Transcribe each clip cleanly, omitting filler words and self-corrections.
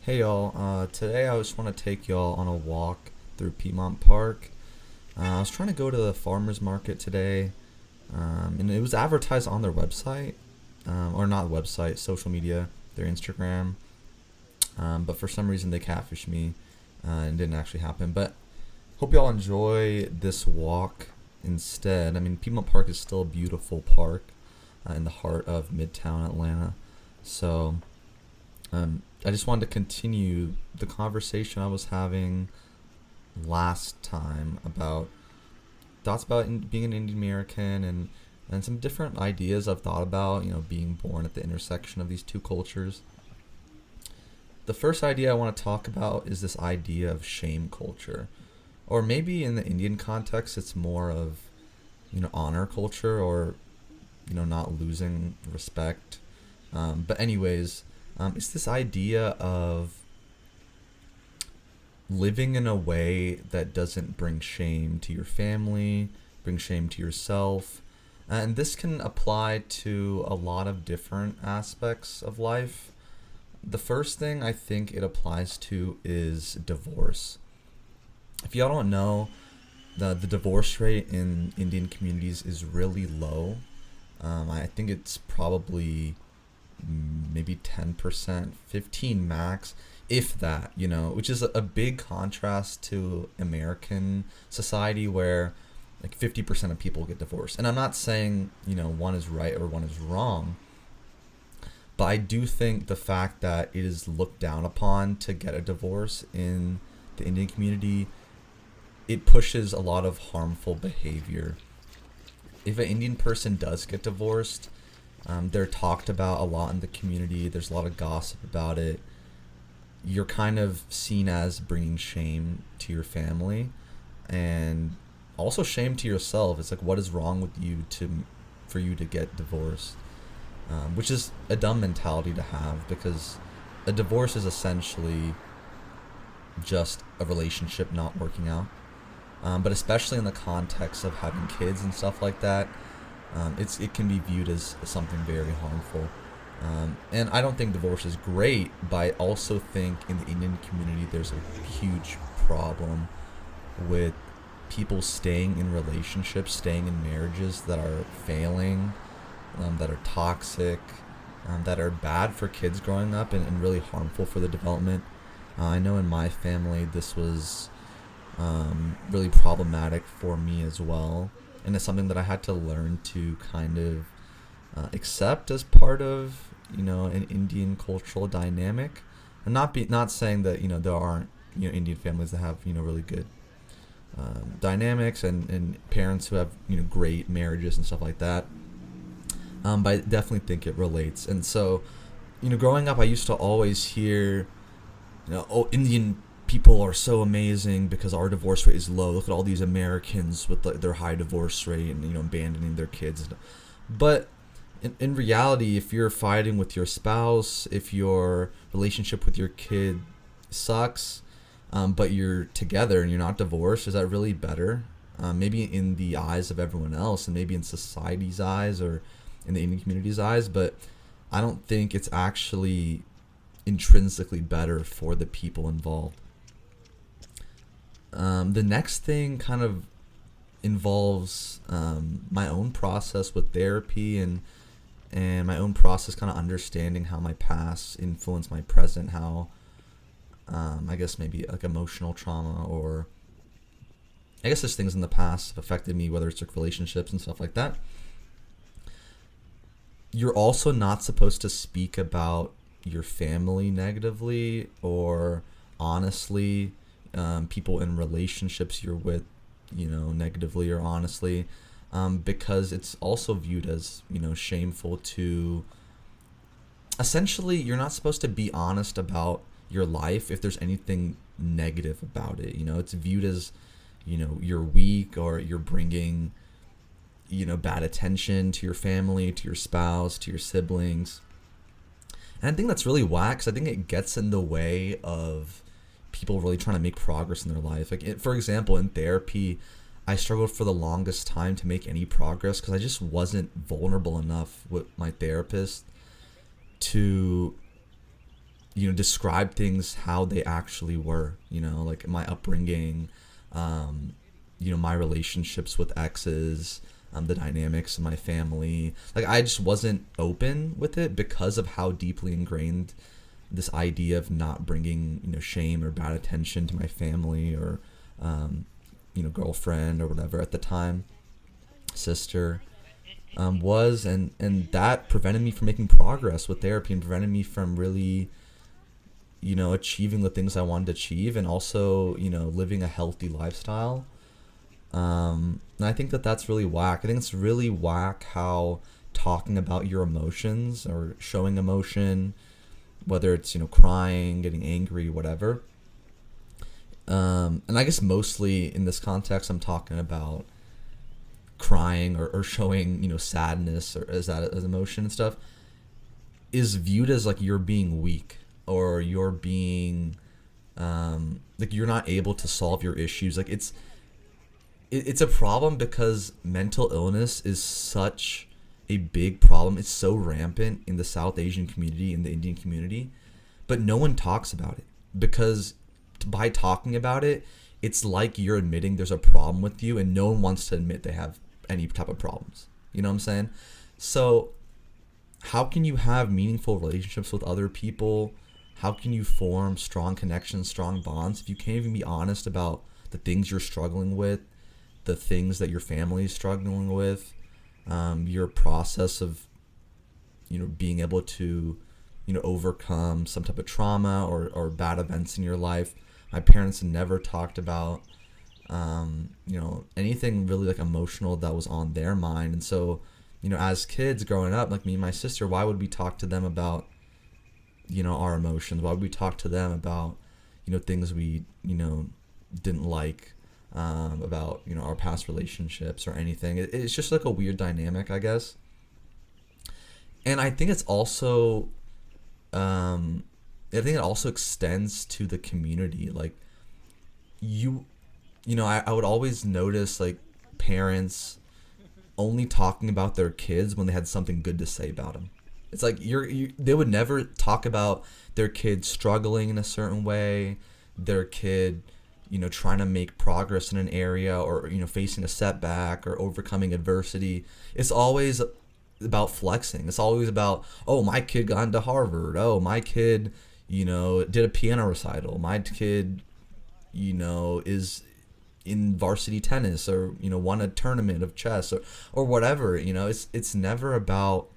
Hey y'all, today I just want to take y'all on a walk through Piedmont Park. I was trying to go to the farmer's market today, and it was advertised on their website, or not website, social media, their Instagram, but for some reason they catfished me and didn't actually happen. But hope y'all enjoy this walk instead. I mean, Piedmont Park is still a beautiful park in the heart of Midtown Atlanta, so I just wanted to continue the conversation I was having last time about thoughts about being an Indian American and some different ideas I've thought about, being born at the intersection of these two cultures. The first idea I want to talk about is this idea of shame culture. Or maybe in the Indian context, it's more of, honor culture or, not losing respect. But, anyways, it's this idea of living in a way that doesn't bring shame to your family, bring shame to yourself. And this can apply to a lot of different aspects of life. The first thing I think it applies to is divorce. If y'all don't know, the divorce rate in Indian communities is really low. I think it's probably maybe 10%, 15 max, if that, which is a big contrast to American society where like 50% of people get divorced. And I'm not saying, one is right or one is wrong, but I do think the fact that it is looked down upon to get a divorce in the Indian community, it pushes a lot of harmful behavior. If an Indian person does get divorced, they're talked about a lot in the community. There's a lot of gossip about it. You're kind of seen as bringing shame to your family and also shame to yourself. It's like, what is wrong with you for you to get divorced? Which is a dumb mentality to have, because a divorce is essentially just a relationship not working out. But especially in the context of having kids and stuff like that, it can be viewed as something very harmful. And I don't think divorce is great, but I also think in the Indian community there's a huge problem with people staying in relationships, staying in marriages that are failing, that are toxic, that are bad for kids growing up and really harmful for the development. I know in my family this was really problematic for me as well, and it's something that I had to learn to kind of accept as part of an Indian cultural dynamic, and not saying that there aren't Indian families that have really good dynamics and parents who have great marriages and stuff like that. But I definitely think it relates, and so growing up I used to always hear oh, Indian people are so amazing because our divorce rate is low. Look at all these Americans with their high divorce rate and abandoning their kids. But in reality, if you're fighting with your spouse, if your relationship with your kid sucks, but you're together and you're not divorced, is that really better? Maybe in the eyes of everyone else, and maybe in society's eyes or in the Indian community's eyes, but I don't think it's actually intrinsically better for the people involved. The next thing kind of involves my own process with therapy and my own process kind of understanding how my past influenced my present, how I guess maybe like emotional trauma, or I guess there's things in the past have affected me, whether it's like relationships and stuff like that. You're also not supposed to speak about your family negatively or honestly, people in relationships you're with, negatively or honestly, because it's also viewed as, shameful to, essentially, you're not supposed to be honest about your life if there's anything negative about it. It's viewed as, you're weak, or you're bringing, bad attention to your family, to your spouse, to your siblings. And I think that's really whack, 'cause I think it gets in the way of people really trying to make progress in their life. Like, for example, in therapy, I struggled for the longest time to make any progress because I just wasn't vulnerable enough with my therapist to describe things how they actually were, like my upbringing, my relationships with exes, the dynamics of my family. Like, I just wasn't open with it because of how deeply ingrained this idea of not bringing, shame or bad attention to my family or, girlfriend or whatever at the time, sister, was, and that prevented me from making progress with therapy and prevented me from really, achieving the things I wanted to achieve, and also, living a healthy lifestyle. And I think that that's really whack. I think it's really whack how talking about your emotions or showing emotion, whether it's, crying, getting angry, whatever. And I guess mostly in this context, I'm talking about crying or showing, sadness or as emotion and stuff, is viewed as like you're being weak, or you're being, like you're not able to solve your issues. Like it's a problem because mental illness is such a big problem. It's so rampant in the South Asian community, in the Indian community, but no one talks about it, because by talking about it, it's like you're admitting there's a problem with you, and no one wants to admit they have any type of problems. You know what I'm saying? So how can you have meaningful relationships with other people? How can you form strong connections, strong bonds, if you can't even be honest about the things you're struggling with, the things that your family is struggling with, your process of, being able to, overcome some type of trauma or bad events in your life. My parents never talked about, anything really like emotional that was on their mind. And so, as kids growing up, like me and my sister, why would we talk to them about, our emotions? Why would we talk to them about, things we, didn't like, about, our past relationships or anything? It's just like a weird dynamic, I guess. And I think it's also, it also extends to the community. Like, I would always notice like parents only talking about their kids when they had something good to say about them. It's like they would never talk about their kid struggling in a certain way, their kid, trying to make progress in an area, or, facing a setback or overcoming adversity. It's always about flexing. It's always about, oh, my kid got into Harvard. Oh, my kid, did a piano recital. My kid, is in varsity tennis, or, won a tournament of chess, or whatever. It's never about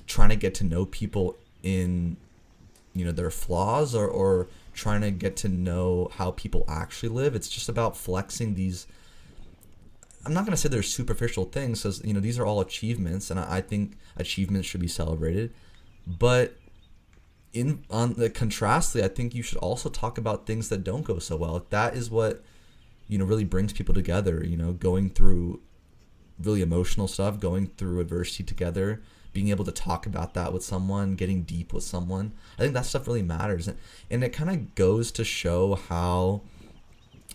trying to get to know people in, their flaws, or trying to get to know how people actually live. It's just about flexing these, I'm not going to say they're superficial things, because, these are all achievements, and I think achievements should be celebrated. But contrastly, I think you should also talk about things that don't go so well. That is what, really brings people together, going through really emotional stuff, going through adversity together, being able to talk about that with someone, getting deep with someone. I think that stuff really matters. And it kind of goes to show how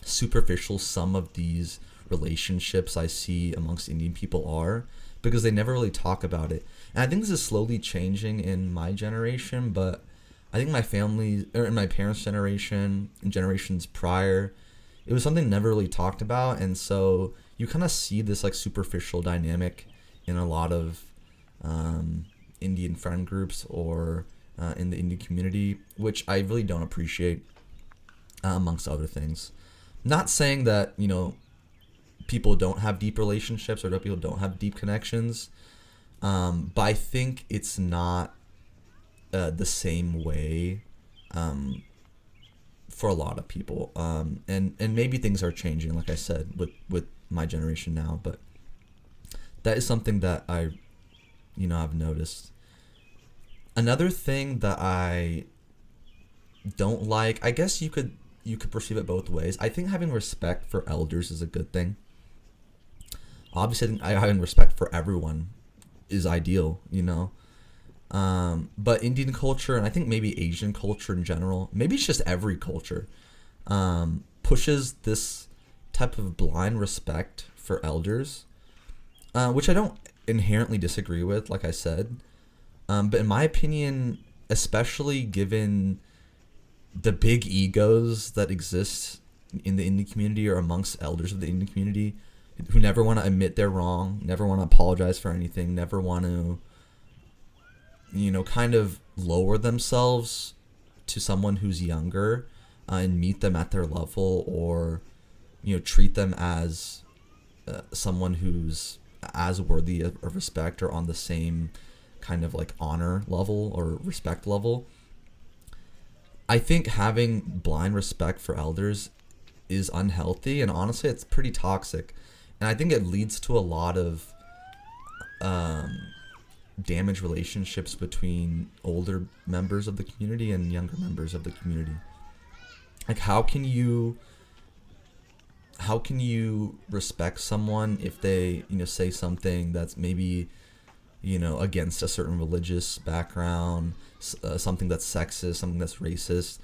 superficial some of these relationships I see amongst Indian people are, because they never really talk about it. And I think this is slowly changing in my generation, but I think my family, or in my parents' generation and generations prior, it was something never really talked about. And so you kind of see this like superficial dynamic in a lot of Indian friend groups, or in the Indian community, which I really don't appreciate, amongst other things. Not saying that, people don't have deep relationships, or that people don't have deep connections, but I think it's not the same way for a lot of people, and maybe things are changing, like I said, with my generation now, but that is something that I've noticed. Another thing that I don't like, I guess you could perceive it both ways. I think having respect for elders is a good thing. Obviously, I think having respect for everyone is ideal, But Indian culture, and I think maybe Asian culture in general, maybe it's just every culture, pushes this type of blind respect for elders, which I don't inherently disagree with, like I said. But in my opinion, especially given the big egos that exist in the Indian community or amongst elders of the Indian community, who never want to admit they're wrong, never want to apologize for anything, never want to, kind of lower themselves to someone who's younger, and meet them at their level, or, treat them as someone who's as worthy of respect or on the same kind of like honor level or respect level. I think having blind respect for elders is unhealthy, and honestly it's pretty toxic, and I think it leads to a lot of damaged relationships between older members of the community and younger members of the community. Like, how can you respect someone if they say something that's maybe against a certain religious background, something that's sexist, something that's racist?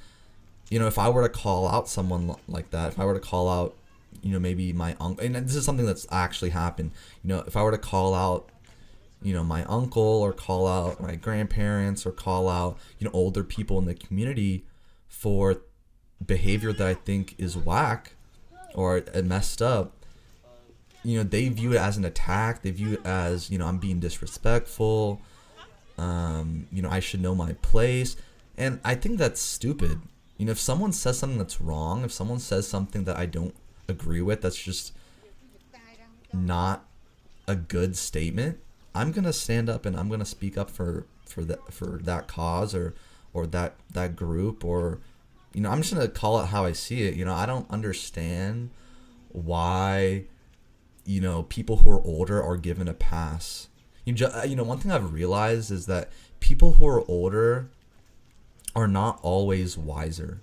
If I were to call out someone like that, if I were to call out maybe my uncle, and this is something that's actually happened, if I were to call out my uncle, or call out my grandparents, or call out older people in the community for behavior that I think is whack or messed up, they view it as an attack. They view it as, I'm being disrespectful. I should know my place. And I think that's stupid. If someone says something that's wrong, if someone says something that I don't agree with, that's just not a good statement, I'm going to stand up and I'm going to speak up for that cause, or that group, or I'm just going to call it how I see it. I don't understand why people who are older are given a pass. One thing I've realized is that people who are older are not always wiser.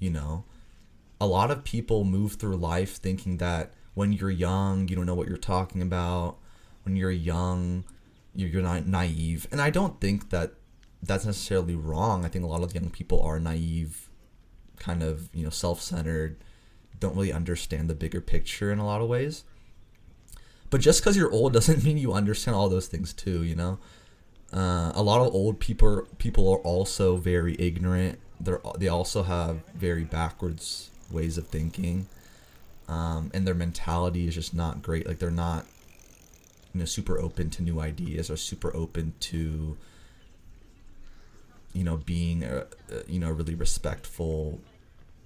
A lot of people move through life thinking that when you're young, you don't know what you're talking about. When you're young, you're not naive. And I don't think that that's necessarily wrong. I think a lot of young people are naive, kind of, self-centered, don't really understand the bigger picture in a lot of ways. But just because you're old doesn't mean you understand all those things too, a lot of old people are also very ignorant. They also have very backwards ways of thinking, and their mentality is just not great. Like, they're not super open to new ideas, or super open to being a really respectful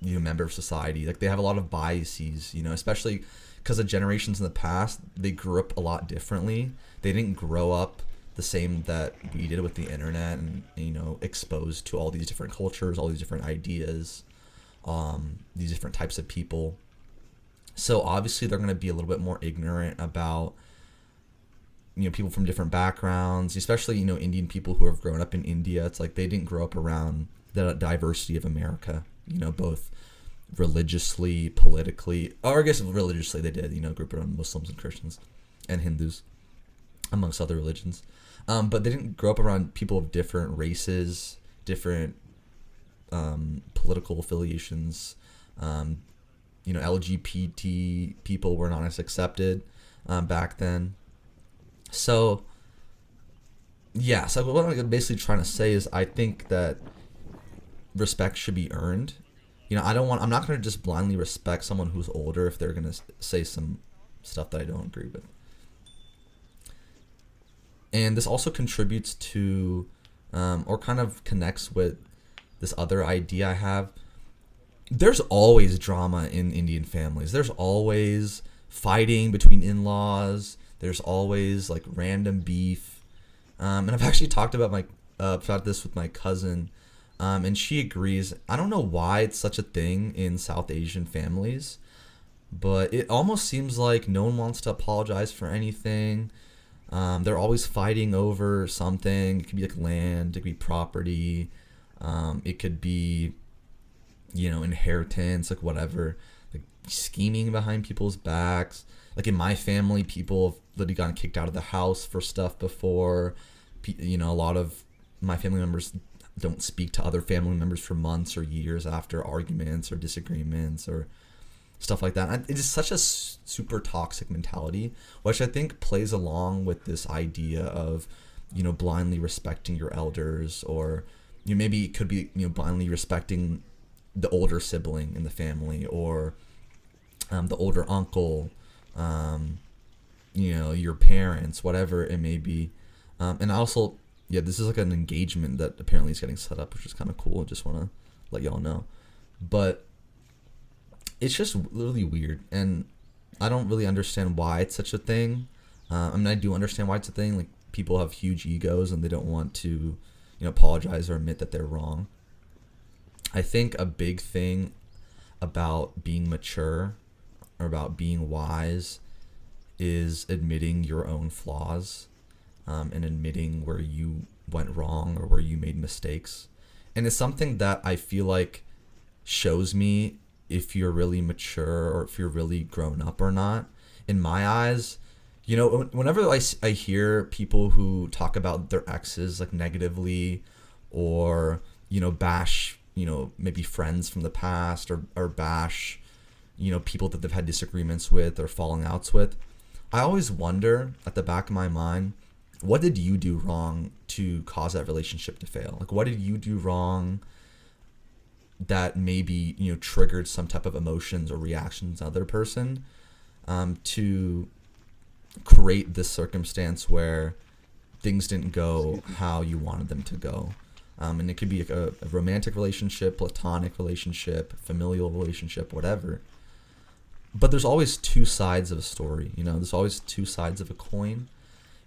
member of society. Like, they have a lot of biases, especially because the generations in the past, they grew up a lot differently. They didn't grow up the same that we did with the internet, and exposed to all these different cultures, all these different ideas, these different types of people. So obviously they're going to be a little bit more ignorant about people from different backgrounds, especially Indian people who have grown up in India. It's like they didn't grow up around the diversity of America, both religiously, politically, or I guess religiously they did, grew up around Muslims and Christians and Hindus, amongst other religions. But they didn't grow up around people of different races, different political affiliations. LGBT people were not as accepted back then. So, yeah. So what I'm basically trying to say is, I think that respect should be earned. I'm not going to just blindly respect someone who's older if they're going to say some stuff that I don't agree with. And this also contributes to, or kind of connects with this other idea I have. There's always drama in Indian families. There's always fighting between in-laws. There's always like random beef. And I've actually talked about this with my cousin, and she agrees. I don't know why it's such a thing in South Asian families, but it almost seems like no one wants to apologize for anything. They're always fighting over something. It could be like land, it could be property, it could be, inheritance, like whatever, like scheming behind people's backs. Like in my family, people have literally gotten kicked out of the house for stuff before. A lot of my family members don't speak to other family members for months or years after arguments or disagreements or stuff like that. It is such a super toxic mentality, which I think plays along with this idea of, blindly respecting your elders, or, maybe it could be, blindly respecting the older sibling in the family, or the older uncle, your parents, whatever it may be. And also, yeah, this is like an engagement that apparently is getting set up, which is kind of cool. I just want to let y'all know. But it's just really weird, and I don't really understand why it's such a thing. I mean, I do understand why it's a thing. Like, people have huge egos and they don't want to, apologize or admit that they're wrong. I think a big thing about being mature or about being wise is admitting your own flaws, and admitting where you went wrong or where you made mistakes. And it's something that I feel like shows me if you're really mature or if you're really grown up or not. In my eyes, whenever I hear people who talk about their exes like negatively, or bash maybe friends from the past, or bash people that they've had disagreements with or falling outs with, I always wonder at the back of my mind, what did you do wrong to cause that relationship to fail? Like, what did you do wrong that maybe triggered some type of emotions or reactions in the other person, to create this circumstance where things didn't go how you wanted them to go. And it could be a romantic relationship, platonic relationship, familial relationship, whatever. But there's always two sides of a story, there's always two sides of a coin.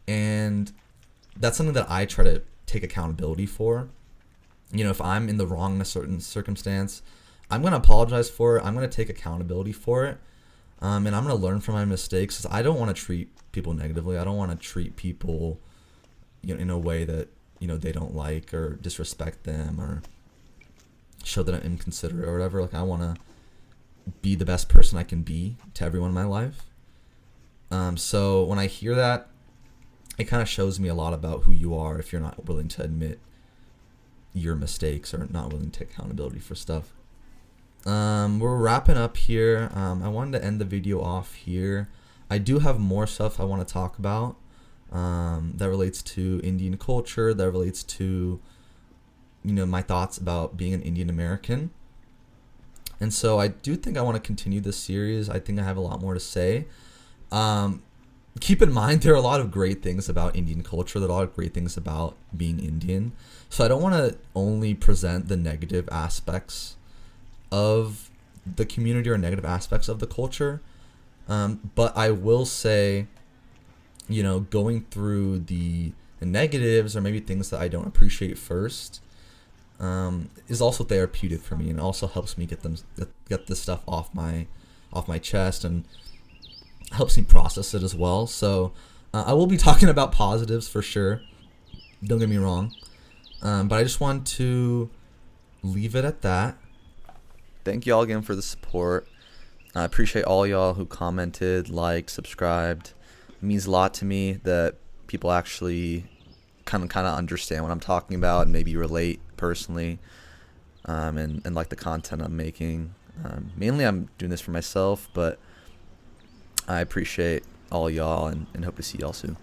And that's something that I try to take accountability for. If I'm in the wrong in a certain circumstance, I'm going to apologize for it. I'm going to take accountability for it. And I'm going to learn from my mistakes, because I don't want to treat people negatively. I don't want to treat people, in a way that, they don't like, or disrespect them, or show that I'm inconsiderate or whatever. Like, I want to be the best person I can be to everyone in my life. So when I hear that, it kind of shows me a lot about who you are if you're not willing to admit your mistakes or not willing to take accountability for stuff. We're wrapping up here. I wanted to end the video off here. I do have more stuff I want to talk about, that relates to Indian culture, that relates to, my thoughts about being an Indian American. And so I do think I want to continue this series. I think I have a lot more to say. Keep in mind, there are a lot of great things about Indian culture. There are a lot of great things about being Indian. So I don't want to only present the negative aspects of the community or negative aspects of the culture. But I will say, going through the negatives, or maybe things that I don't appreciate first, is also therapeutic for me, and also helps me get this stuff off my chest, and helps me process it as well. So I will be talking about positives for sure, don't get me wrong, but I just want to leave it at that. Thank you all again for the support. I appreciate all y'all who commented, liked, subscribed. It means a lot to me that people actually kind of understand what I'm talking about and maybe relate personally, and like the content I'm making. Mainly I'm doing this for myself, but I appreciate all y'all, and hope to see y'all soon.